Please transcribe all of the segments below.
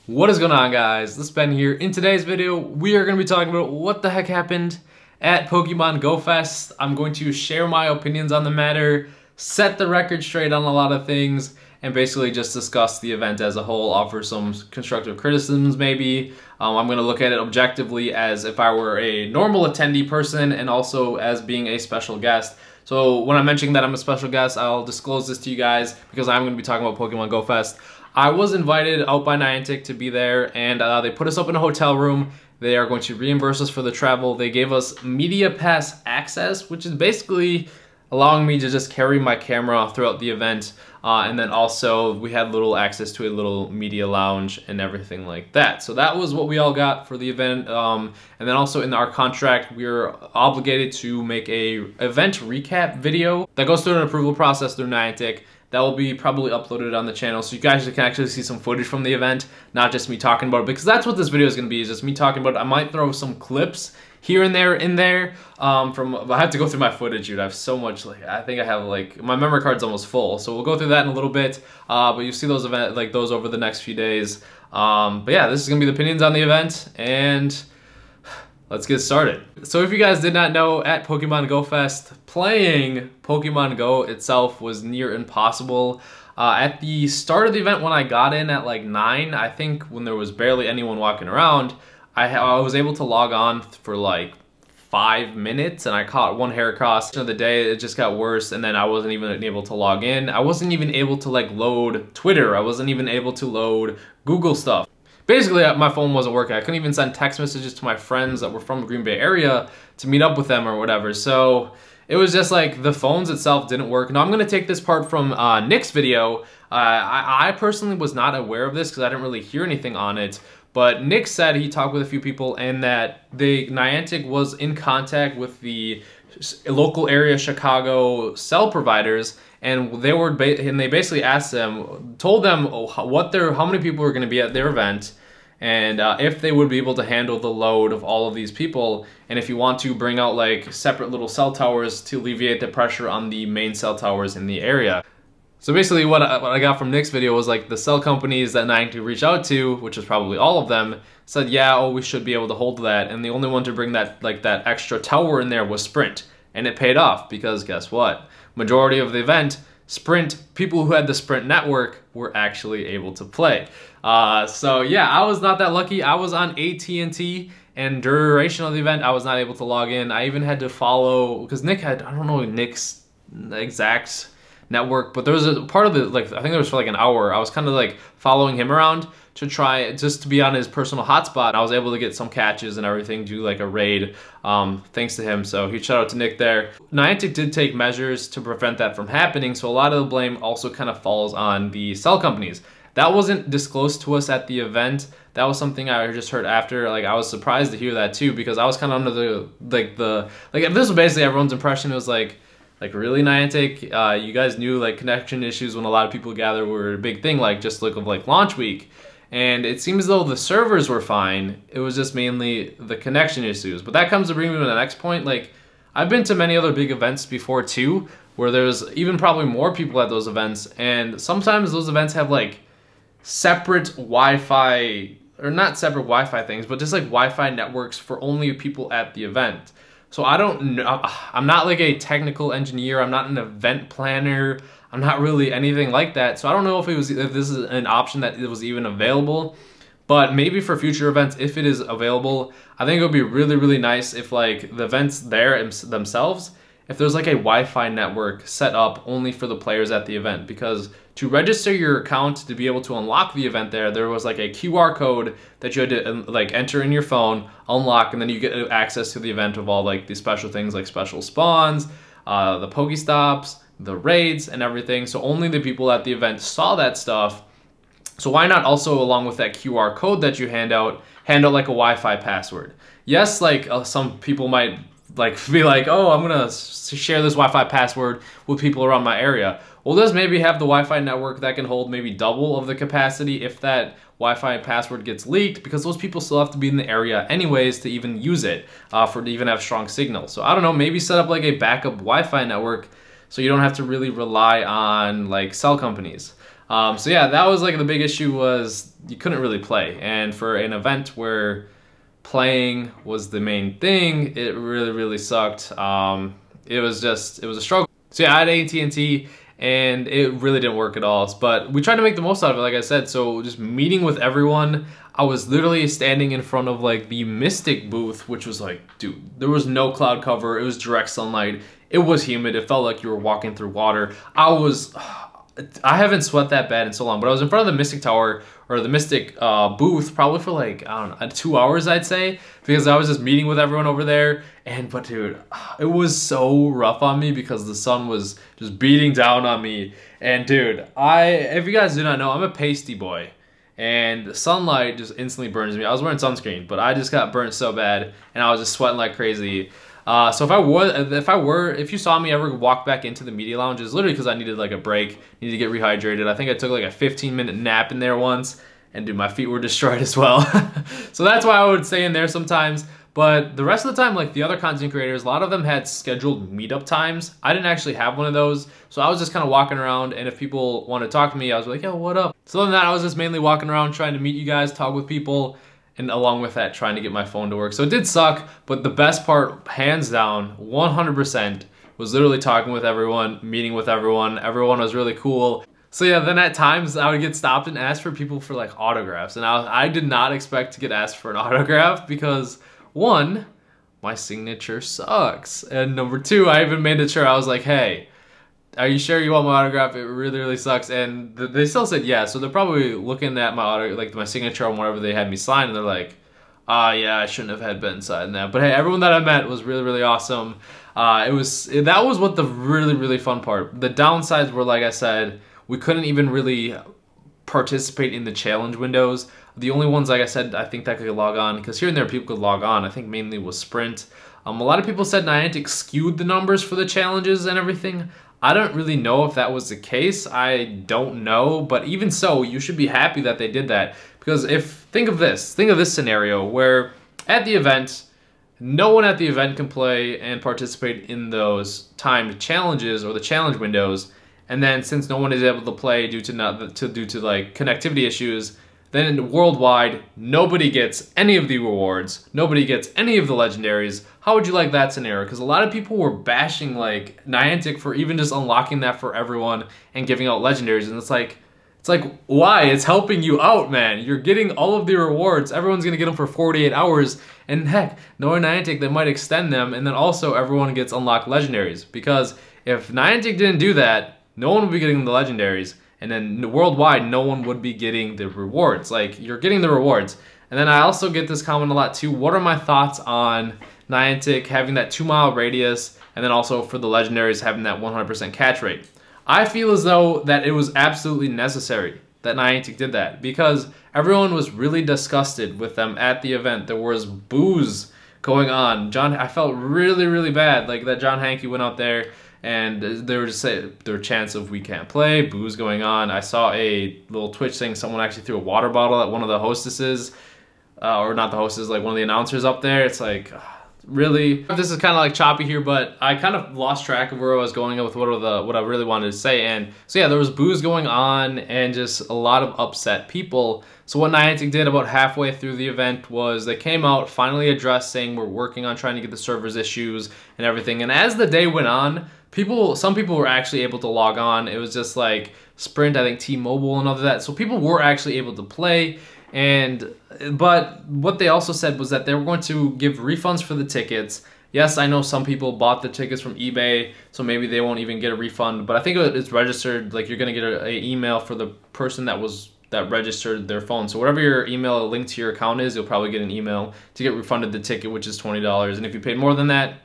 What is going on, guys? This is Ben here. In today's video, we are going to be talking about what the heck happened at Pokemon Go Fest. I'm going to share my opinions on the matter, set the record straight on a lot of things, and basically just discuss the event as a whole, offer some constructive criticisms maybe. I'm going to look at it objectively as if I were a normal attendee person and also as being a special guest. So when I'm mentioning that I'm a special guest, I'll disclose this to you guys because I'm going to be talking about Pokemon Go Fest. I was invited out by Niantic to be there, and they put us up in a hotel room. They are going to reimburse us for the travel. They gave us media pass access, which is basically allowing me to just carry my camera throughout the event. And then also we had little access to a little media lounge and everything like that. So that was what we all got for the event. And then also in our contract, we're obligated to make a event recap video that goes through an approval process through Niantic. That will be probably uploaded on the channel, so you guys can actually see some footage from the event, not just me talking about it, because that's what this video is going to be, is just me talking about it. I might throw some clips here and there in there I have to go through my footage, dude. I have so much, I think I have, my memory card's almost full, so we'll go through that in a little bit, but you'll see those those over the next few days. But yeah, this is going to be the opinions on the event, and let's get started. So if you guys did not know, at Pokemon Go Fest, playing Pokemon Go itself was near impossible. At the start of the event, when I got in at like 9, I think when there was barely anyone walking around, I was able to log on for like 5 minutes, and I caught one Heracross. Of the day, it just got worse, and then I wasn't even able to log in. I wasn't even able to load Twitter. I wasn't even able to load Google stuff. Basically, my phone wasn't working. I couldn't even send text messages to my friends that were from the Green Bay area to meet up with them or whatever. So it was just like the phones itself didn't work. Now I'm going to take this part from Nick's video. I personally was not aware of this because I didn't really hear anything on it. But Nick said he talked with a few people and that Niantic was in contact with the local area Chicago cell providers, and they basically asked them, told them how many people were going to be at their event, and if they would be able to handle the load of all of these people, and if you want to bring out separate little cell towers to alleviate the pressure on the main cell towers in the area. So basically what I got from Nick's video was the cell companies that Niantic reached out to, which is probably all of them, said, yeah, oh, we should be able to hold that. And the only one to bring that that extra tower in there was Sprint. And it paid off because guess what? Majority of the event, Sprint, people who had the Sprint network were actually able to play. So yeah, I was not that lucky. I was on AT&T, and duration of the event, I was not able to log in. I even had to follow, because Nick had, I don't know Nick's exact network, but there was a part of the, I think it was for an hour, I was kind of following him around to try just to be on his personal hotspot. I was able to get some catches and everything, do a raid, thanks to him. So huge shout out to Nick there. Niantic did take measures to prevent that from happening, so a lot of the blame also kind of falls on the cell companies. That wasn't disclosed to us at the event. That was something I just heard after. I was surprised to hear that too, because I was kind of under the if this was basically everyone's impression, it was really, Niantic, you guys knew connection issues when a lot of people gather were a big thing, just look of launch week. And it seems as though the servers were fine. It was just mainly the connection issues. But that comes to bring me to the next point. I've been to many other big events before too, where there's even probably more people at those events. And sometimes those events have separate Wi-Fi, or not separate Wi-Fi things, but just Wi-Fi networks for only people at the event. So I don't know, I'm not a technical engineer, I'm not an event planner, I'm not really anything like that. So I don't know if this is an option that it was even available, but maybe for future events, if it is available, I think it would be really, really nice if the events there themselves, if there's a Wi-Fi network set up only for the players at the event, because to register your account to be able to unlock the event there was a QR code that you had to enter in your phone, unlock, and then you get access to the event of all the special things special spawns, the Pokestops, the raids, and everything. So only the people at the event saw that stuff. So why not also, along with that QR code that you hand out a Wi-Fi password? Yes, some people might be oh, I'm gonna share this Wi-Fi password with people around my area. Well, let's maybe have the Wi-Fi network that can hold maybe double of the capacity if that Wi-Fi password gets leaked, because those people still have to be in the area anyways to even use it, to even have strong signal. So I don't know, maybe set up a backup Wi-Fi network so you don't have to really rely on cell companies. So yeah, that was like the big issue, was you couldn't really play. And for an event where playing was the main thing, it really sucked. It was a struggle. So yeah, I had AT&T and it really didn't work at all. But we tried to make the most out of it, like I said. So just meeting with everyone. I was literally standing in front of like the Mystic booth, which was like, dude, there was no cloud cover. It was direct sunlight. It was humid. It felt like you were walking through water. I haven't sweat that bad in so long, but I was in front of the Mystic Tower, or the Mystic booth, probably for like, I don't know, 2 hours, I'd say, because I was just meeting with everyone over there. But dude, it was so rough on me because the sun was just beating down on me. And dude, if you guys do not know, I'm a pasty boy. And the sunlight just instantly burns me. I was wearing sunscreen, but I just got burnt so bad, and I was just sweating like crazy. So if you saw me ever walk back into the media lounge, it's literally because I needed like a break, needed to get rehydrated. I think I took like a 15-minute nap in there once, and dude, my feet were destroyed as well. So that's why I would stay in there sometimes. But the rest of the time, like the other content creators, a lot of them had scheduled meetup times. I didn't actually have one of those, so I was just kind of walking around, and if people wanted to talk to me, I was like, yo, what up? So other than that, I was just mainly walking around trying to meet you guys, talk with people, and along with that, trying to get my phone to work. So it did suck, but the best part, hands down, 100%, was literally talking with everyone, meeting with everyone. Everyone was really cool. So yeah, then at times I would get stopped and asked for people for like autographs, and I did not expect to get asked for an autograph because, one, my signature sucks, and number two, I even made it sure, I was like, hey, are you sure you want my autograph? It really sucks. And they still said yeah, so they're probably looking at my like my signature on whatever they had me sign, and they're like, yeah, I shouldn't have had Ben sign that. But hey, everyone that I met was really awesome. That was what the really fun part. The downsides were, like I said, we couldn't even really participate in the challenge windows. The only ones, like I said, I think that could log on, because here and there people could log on, I think mainly was Sprint. A lot of people said Niantic skewed the numbers for the challenges and everything. I don't really know if that was the case. I don't know, but even so, you should be happy that they did that, because think of this scenario where at the event, no one at the event can play and participate in those timed challenges or the challenge windows, and then since no one is able to play due to like connectivity issues, then worldwide, nobody gets any of the rewards, nobody gets any of the legendaries. How would you like that scenario? Because a lot of people were bashing like Niantic for even just unlocking that for everyone and giving out legendaries, and it's like, why? It's helping you out, man. You're getting all of the rewards. Everyone's gonna get them for 48 hours, and heck, knowing Niantic, they might extend them, and then also everyone gets unlocked legendaries. Because if Niantic didn't do that, no one would be getting the legendaries, and then worldwide, no one would be getting the rewards. Like, you're getting the rewards. And then I also get this comment a lot too. What are my thoughts on Niantic having that 2-mile radius, and then also for the legendaries having that 100% catch rate? I feel as though that it was absolutely necessary that Niantic did that, because everyone was really disgusted with them at the event. There was boos going on. I felt really bad, like that John Hankey went out there and they were just saying there were chants of we can't play, boos going on. I saw a little Twitch thing, someone actually threw a water bottle at one of the hostesses, or not the hostess, like one of the announcers up there. It's like, really? This is kind of like choppy here, but I kind of lost track of where I was going with what I really wanted to say. And so yeah, there was boos going on and just a lot of upset people. So what Niantic did about halfway through the event was they came out, finally addressed, saying we're working on trying to get the servers issues and everything. And as the day went on, some people were actually able to log on. It was just like Sprint, I think T-Mobile and all of that. So people were actually able to play. But what they also said was that they were going to give refunds for the tickets. Yes, I know some people bought the tickets from eBay, so maybe they won't even get a refund. But I think it's registered, like you're gonna get an email for the person that registered their phone. So whatever your email link to your account is, you'll probably get an email to get refunded the ticket, which is $20. And if you paid more than that,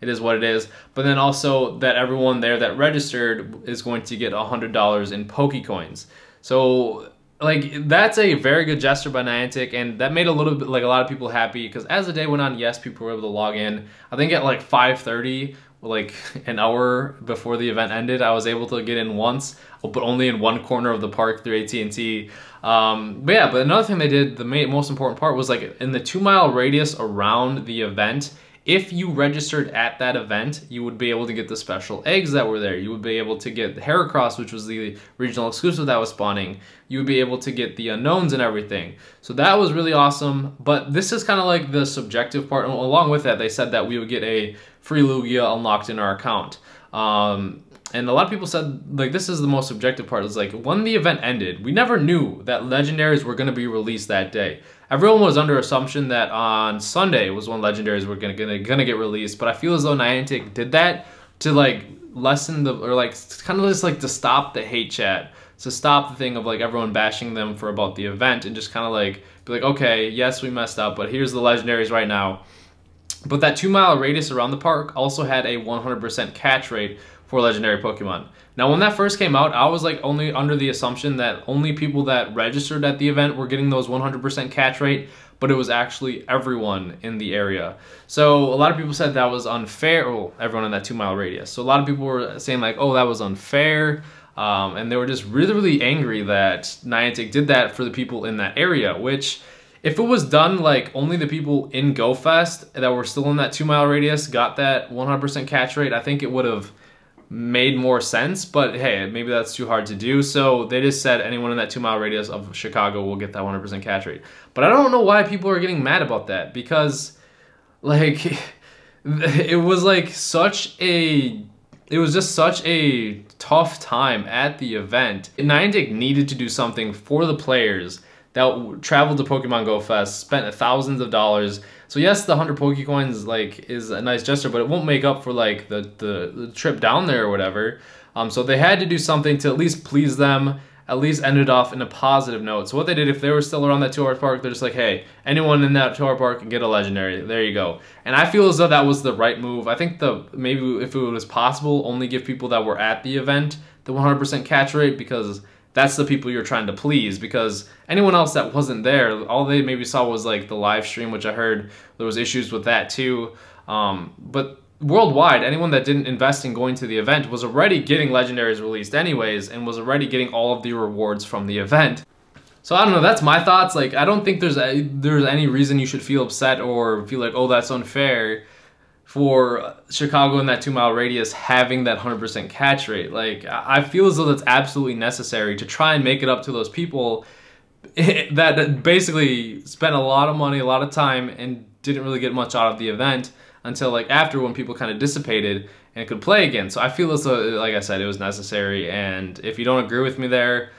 it is what it is. But then also that everyone there that registered is going to get $100 in Pokecoins. So like, that's a very good gesture by Niantic, and that made a lot of people happy, because as the day went on, yes, people were able to log in. I think at like 5:30, like an hour before the event ended, I was able to get in once, but only in one corner of the park through AT&T. But another thing they did, the most important part was like in the 2-mile radius around the event, if you registered at that event, you would be able to get the special eggs that were there. You would be able to get the Heracross, which was the regional exclusive that was spawning. You would be able to get the unknowns and everything. So that was really awesome. But this is kind of like the subjective part. Along with that, they said that we would get a free Lugia unlocked in our account. And a lot of people said, like, this is the most subjective part. It's like, when the event ended, we never knew that legendaries were going to be released that day. Everyone was under assumption that on Sunday was when legendaries were gonna get released. But I feel as though Niantic did that to, like, lessen the, or like, kind of just like to stop the hate chat, to stop the thing of like everyone bashing them for about the event, and just kind of like be like, okay, yes, we messed up, but here's the legendaries right now. But that 2-mile radius around the park also had a 100% catch rate for legendary Pokemon. Now, when that first came out, I was like only under the assumption that only people that registered at the event were getting those 100% catch rate, but it was actually everyone in the area. So a lot of people said that was unfair. Well, everyone in that 2-mile radius. So a lot of people were saying like, oh, that was unfair. And they were just really, really angry that Niantic did that for the people in that area, which, if it was done like only the people in GoFest that were still in that 2-mile radius got that 100% catch rate, I think it would have made more sense. But hey, maybe that's too hard to do. So they just said anyone in that 2-mile radius of Chicago will get that 100% catch rate. But I don't know why people are getting mad about that, because like it was like it was just such a tough time at the event. Niantic needed to do something for the players that traveled to Pokemon Go Fest, spent thousands of dollars. So yes, the 100 Pokecoins like is a nice gesture, but it won't make up for like the trip down there or whatever. So they had to do something to at least please them, at least end it off in a positive note. So what they did, if they were still around that 2-hour park, they're just like, hey, anyone in that 2-hour park can get a legendary. There you go. And I feel as though that was the right move. I think maybe if it was possible, only give people that were at the event the 100% catch rate, because that's the people you're trying to please. Because anyone else that wasn't there, all they maybe saw was like the live stream, which I heard there was issues with that too. But worldwide, anyone that didn't invest in going to the event was already getting legendaries released anyways, and was already getting all of the rewards from the event. So I don't know, that's my thoughts. Like, I don't think there's any reason you should feel upset or feel like, oh, that's unfair for Chicago in that 2-mile radius having that 100% catch rate. Like, I feel as though that's absolutely necessary to try and make it up to those people that basically spent a lot of money, a lot of time, and didn't really get much out of the event until like after, when people kind of dissipated and could play again. So I feel as though, like I said, it was necessary. And if you don't agree with me there,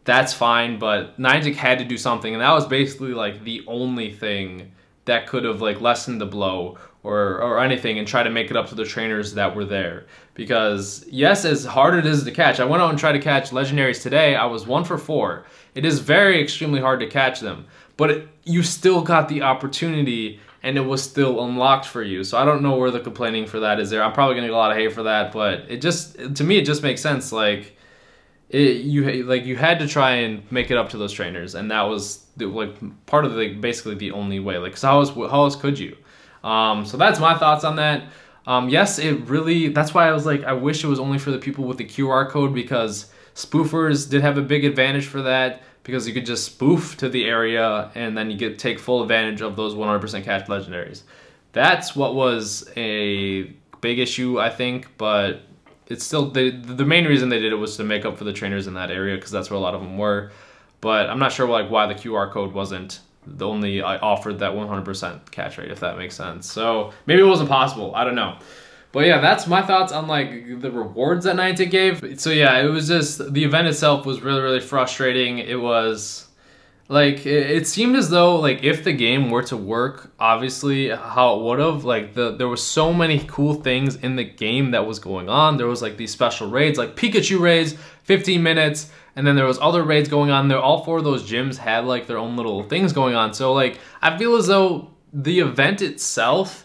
that's fine. But Niantic had to do something, and that was basically like the only thing that could have like lessened the blow or anything, and try to make it up to the trainers that were there. Because yes, as hard it is to catch, I went out and tried to catch legendaries today. I was 1 for 4. It is very extremely hard to catch them, but you still got the opportunity, and it was still unlocked for you. So I don't know where the complaining for that is there. I'm probably gonna get a lot of hate for that, but it just, to me, it just makes sense. Like, you had to try and make it up to those trainers, and that was like part of the basically the only way. Like, so how else could you? So that's my thoughts on that. Yes, that's why I was like, I wish it was only for the people with the QR code, because spoofers did have a big advantage for that, because you could just spoof to the area and then you take full advantage of those 100% catch legendaries. That's what was a big issue, I think, but it's still, the main reason they did it was to make up for the trainers in that area, because that's where a lot of them were. But I'm not sure like why the QR code wasn't the only offered that 100% catch rate, if that makes sense. So maybe it wasn't possible, I don't know. But yeah, that's my thoughts on like the rewards that Niantic gave. So yeah, it was just, the event itself was really, really frustrating. It was like, it seemed as though like if the game were to work, obviously how it would have, like there was so many cool things in the game that was going on. There was like these special raids, like Pikachu raids, 15 minutes. And then there was other raids going on there. All 4 of those gyms had like their own little things going on. So like, I feel as though the event itself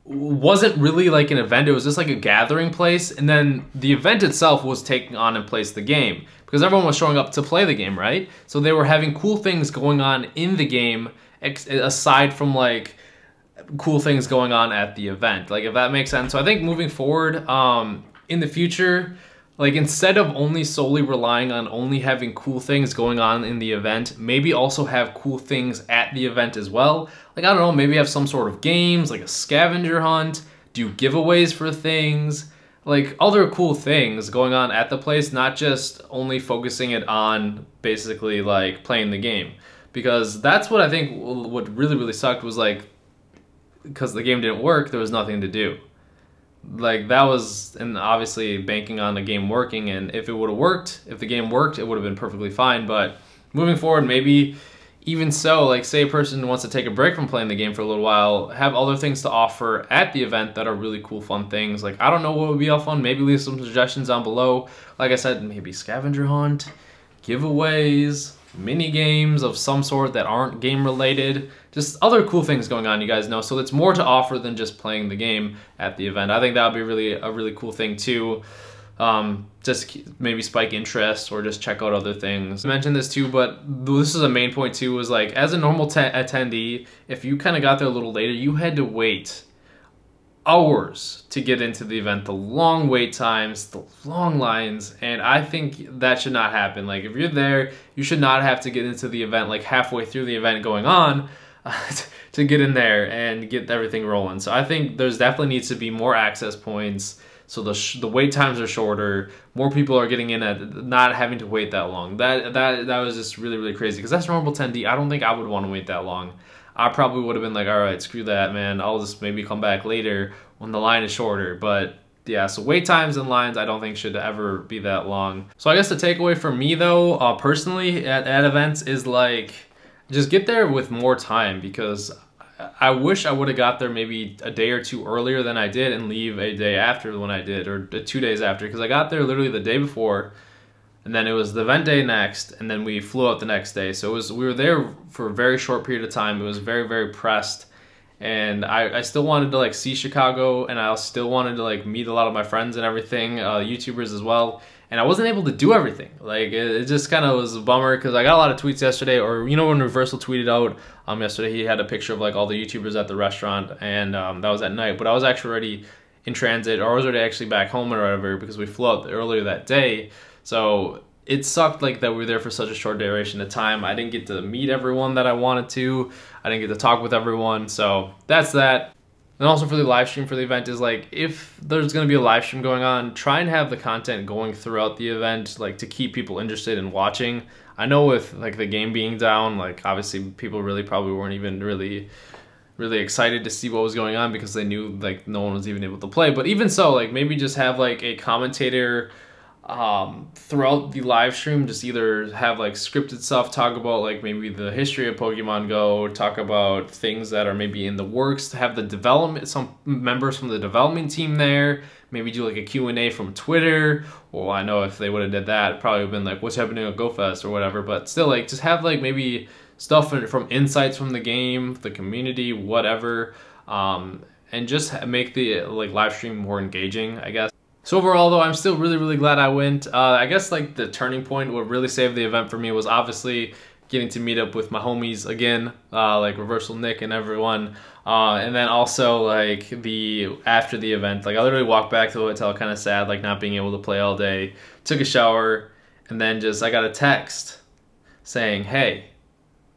wasn't really like an event. It was just like a gathering place. And then the event itself was taking on in place the game, because everyone was showing up to play the game, right? So they were having cool things going on in the game, aside from like cool things going on at the event. Like, if that makes sense. So I think moving forward, in the future, Like, instead of only solely relying on only having cool things going on in the event, maybe also have cool things at the event as well. Like, I don't know, maybe have some sort of games, like a scavenger hunt, do giveaways for things, like other cool things going on at the place, not just only focusing it on basically like playing the game. Because that's what I think what really sucked was, like, because the game didn't work, there was nothing to do. Like, that was, and obviously banking on the game working, and if it would have worked, if the game worked, it would have been perfectly fine. But moving forward, maybe even so, like, say a person wants to take a break from playing the game for a little while, have other things to offer at the event that are really cool, fun things. Like, I don't know what would be all fun. Maybe leave some suggestions down below. Like I said, maybe scavenger hunt, giveaways, mini games of some sort that aren't game related, just other cool things going on, you guys know. So it's more to offer than just playing the game at the event. I think that would be a really cool thing too. Just maybe spike interest or just check out other things. I mentioned this too, but this is a main point too, was like, as a normal attendee, if you kind of got there a little later, you had to wait hours to get into the event, the long wait times, the long lines, and I think that should not happen. Like, if you're there, you should not have to get into the event like halfway through the event going on to get in there and get everything rolling. So I think there's definitely needs to be more access points, so the wait times are shorter, more people are getting in at not having to wait that long. That was just really crazy, because that's normal attendee. I don't think I would want to wait that long. I probably would have been like, all right, screw that, man. I'll just maybe come back later when the line is shorter. But yeah, so wait times and lines I don't think should ever be that long. So I guess the takeaway for me though, personally at events, is like, just get there with more time, because I wish I would have got there maybe a day or two earlier than I did and leave a day after when I did, or 2 days after, because I got there literally the day before, and then it was the event day next, and then we flew out the next day. So we were there for a very short period of time. It was very pressed, and I still wanted to like see Chicago, and I still wanted to like meet a lot of my friends and everything, YouTubers as well. And I wasn't able to do everything. Like, it just kind of was a bummer, because I got a lot of tweets yesterday, or you know when Reversal tweeted out yesterday, he had a picture of like all the YouTubers at the restaurant, and that was at night. But I was actually already in transit, or I was already actually back home or whatever, because we flew out earlier that day. So it sucked like that we were there for such a short duration of time. I didn't get to meet everyone that I wanted to. I didn't get to talk with everyone. So that's that. And also for the live stream for the event is like, if there's going to be a live stream going on, try and have the content going throughout the event, like to keep people interested in watching. I know with like the game being down, like obviously people probably weren't even really excited to see what was going on, because they knew like no one was even able to play. But even so, like maybe just have like a commentator throughout the live stream, just either have like scripted stuff, talk about like maybe the history of Pokemon Go, talk about things that are maybe in the works, to have the development, some members from the development team there, maybe do like a Q&A from Twitter. Well, I know if they would have did that, it probably would have been like, what's happening at GoFest or whatever, but still, like, just have like maybe stuff from insights from the game, the community, whatever, and just make the like live stream more engaging, I guess. So overall though, I'm still really glad I went. I guess like the turning point, what really saved the event for me, was obviously getting to meet up with my homies again, like Reversal, Nick, and everyone. And then also like after the event, like I literally walked back to the hotel kind of sad, like not being able to play all day, took a shower, and then I got a text saying, hey,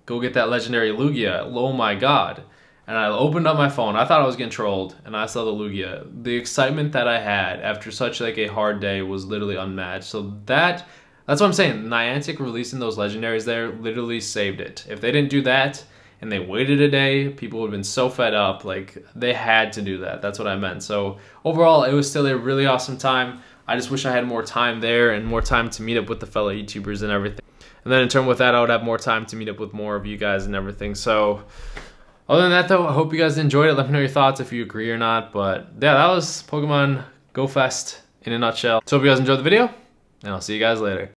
go get that legendary Lugia. Oh my God. And I opened up my phone. I thought I was getting trolled, and I saw the Lugia. The excitement that I had after such like a hard day was literally unmatched. So that's what I'm saying. Niantic releasing those legendaries there literally saved it. If they didn't do that and they waited a day, people would have been so fed up. Like, they had to do that. That's what I meant. So overall, it was still a really awesome time. I just wish I had more time there and more time to meet up with the fellow YouTubers and everything. And then in turn with that, I would have more time to meet up with more of you guys and everything. So other than that, though, I hope you guys enjoyed it. Let me know your thoughts if you agree or not. But yeah, that was Pokemon Go Fest in a nutshell. So hope you guys enjoyed the video, and I'll see you guys later.